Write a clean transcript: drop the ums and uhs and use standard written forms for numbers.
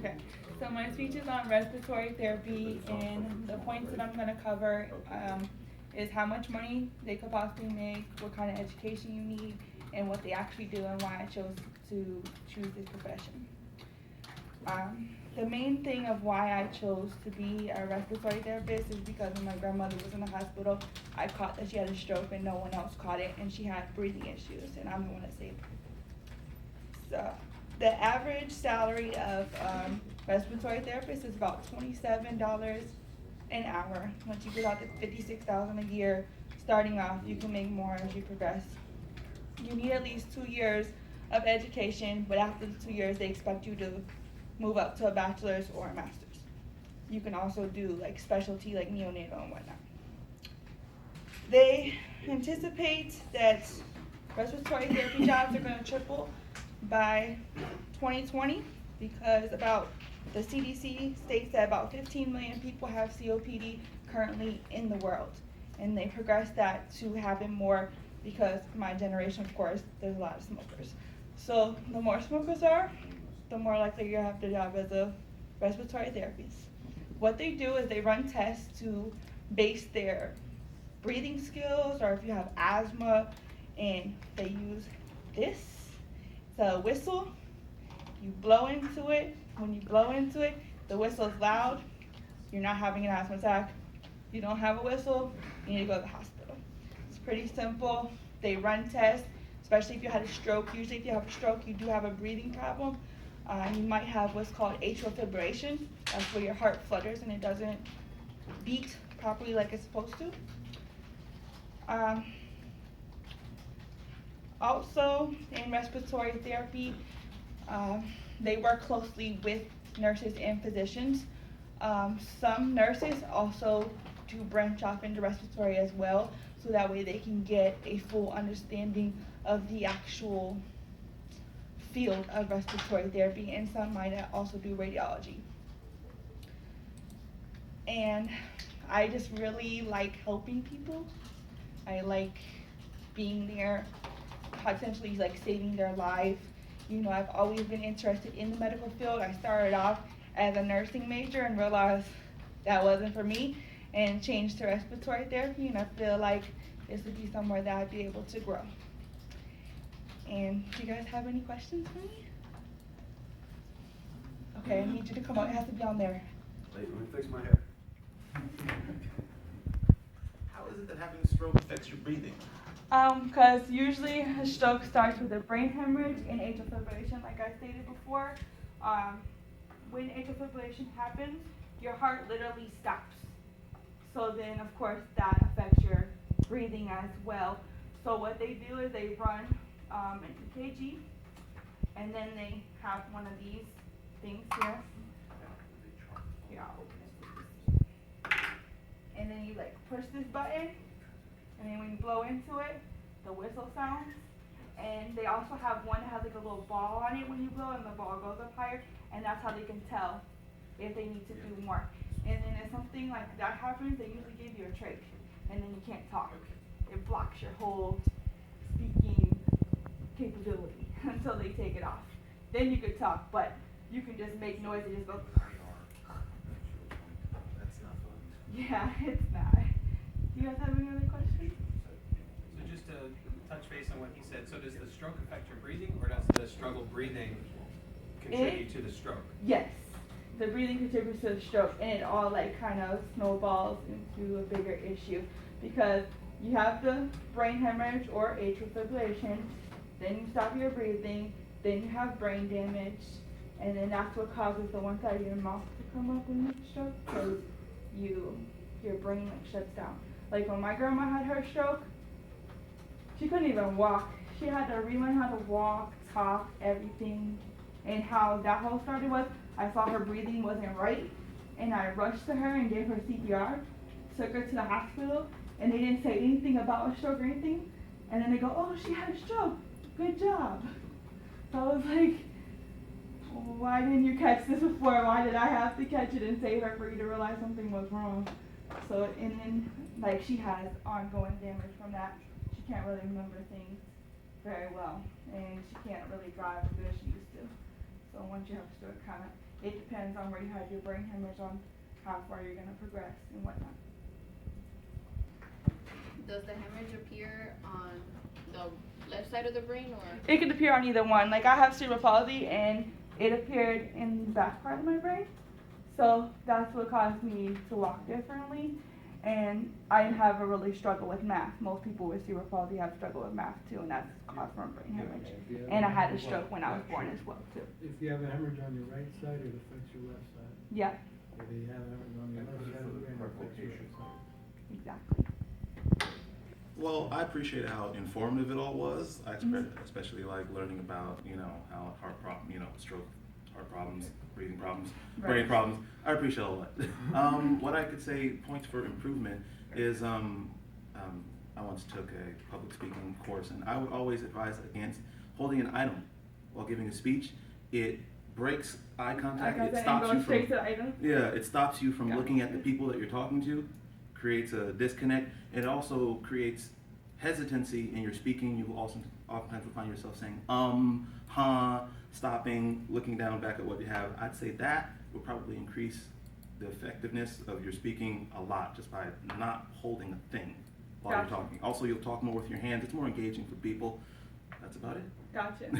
Okay, so my speech is on respiratory therapy, and the points that I'm gonna cover, is how much money they could possibly make, what kind of education you need, and what they actually do, and why I chose to choose this profession. The main thing of why I chose to be a respiratory therapist is because when my grandmother was in the hospital, I caught that she had a stroke and no one else caught it, and she had breathing issues, and I'm the one that saved her. So, the average salary of respiratory therapist is about $27 an hour. Once you get out to 56,000 a year, starting off, you can make more as you progress. You need at least 2 years of education, but after the 2 years, they expect you to move up to a bachelor's or a master's. You can also do like specialty like neonatal and whatnot. They anticipate that respiratory therapy jobs are going to triple by 2020 because about the CDC states that about 15 million people have COPD currently in the world, and they progress that to happen more because my generation, of course, there's a lot of smokers. So the more smokers are, the more likely you have the job as a respiratory therapist. What they do is they run tests to base their breathing skills, or if you have asthma, and they use this. It's a whistle. You blow into it. When you blow into it, the whistle is loud. You're not having an asthma attack. You don't have a whistle, you need to go to the hospital. It's pretty simple. They run tests, especially if you had a stroke. Usually if you have a stroke, you do have a breathing problem. You might have what's called atrial fibrillation. That's where your heart flutters and it doesn't beat properly like it's supposed to. Also, in respiratory therapy, they work closely with nurses and physicians. Some nurses also do branch off into respiratory as well, so that way they can get a full understanding of the actual field of respiratory therapy, and some might also do radiology. And I just really like helping people. I like being there, potentially like saving their life. You know, I've always been interested in the medical field. I started off as a nursing major and realized that wasn't for me, and changed to respiratory therapy, and I feel like this would be somewhere that I'd be able to grow. And do you guys have any questions for me? Okay, I need you to come out. It has to be on there. Wait, let me fix my hair. How is it that having a stroke affects your breathing? Because usually a stroke starts with a brain hemorrhage and atrial fibrillation, like I stated before. When atrial fibrillation happens, your heart literally stops. So then, of course, that affects your breathing as well. So what they do is they run an EKG, and then they have one of these things here. Here, I'll open it. And then you like push this button, and then when you blow into it, the whistle sounds. And they also have one that has like a little ball on it when you blow, and the ball goes up higher, and that's how they can tell if they need to do more. And then if something like that happens, they usually give you a trach, and then you can't talk. It blocks your whole speaking capability until they take it off. Then you could talk, but you can just make noise and just go. That's not fun. Yeah, it's not. Do you guys have any other questions? So just to touch base on what he said, so does the stroke affect your breathing, or does the struggle breathing contribute to the stroke? Yes. The breathing contributes to the stroke, and it all like kind of snowballs into a bigger issue because you have the brain hemorrhage or atrial fibrillation, then you stop your breathing, then you have brain damage, and then that's what causes the one side of your mouth to come up when you stroke because your brain like shuts down. Like when my grandma had her stroke, she couldn't even walk. She had to relearn how to walk, talk, everything. And how that whole started was, I saw her breathing wasn't right, and I rushed to her and gave her CPR, took her to the hospital, and they didn't say anything about a stroke or anything. And then they go, oh, she had a stroke. Good job. So I was like, why didn't you catch this before? Why did I have to catch it and save her for you to realize something was wrong? So, and then, like, she has ongoing damage from that. She can't really remember things very well, and she can't really drive as good as she used to. So once you have a stroke, it depends on where you have your brain hemorrhage on how far you're gonna progress and whatnot. Does the hemorrhage appear on the left side of the brain or? It could appear on either one. Like I have cerebral palsy and it appeared in the back part of my brain. So that's what caused me to walk differently. And I have a really struggle with math. Most people with cerebral palsy have struggle with math too, and that's caused from brain hemorrhage. And I had a stroke when I was born as well too. If you have a hemorrhage on your right side, it affects your left side. Yeah, If you have a hemorrhage on your left side of the brain, it affects your right side. exactly. Well, I appreciate how informative it all was. I especially like learning about, how stroke, heart problems, breathing problems, brain Right. problems. I appreciate all that. What I could say, points for improvement, is I once took a public speaking course, and I would always advise against holding an item while giving a speech. It breaks eye contact. I got It that and stops going you straight from to the item. Yeah, it stops you from Got looking it. at the people that you're talking to, creates a disconnect, and it also creates hesitancy in your speaking. You will also oftentimes will find yourself saying, stopping, looking down back at what you have. I'd say that will probably increase the effectiveness of your speaking a lot, just by not holding a thing while Gotcha. you're talking. Also, you'll talk more with your hands. It's more engaging for people. That's about it. Gotcha.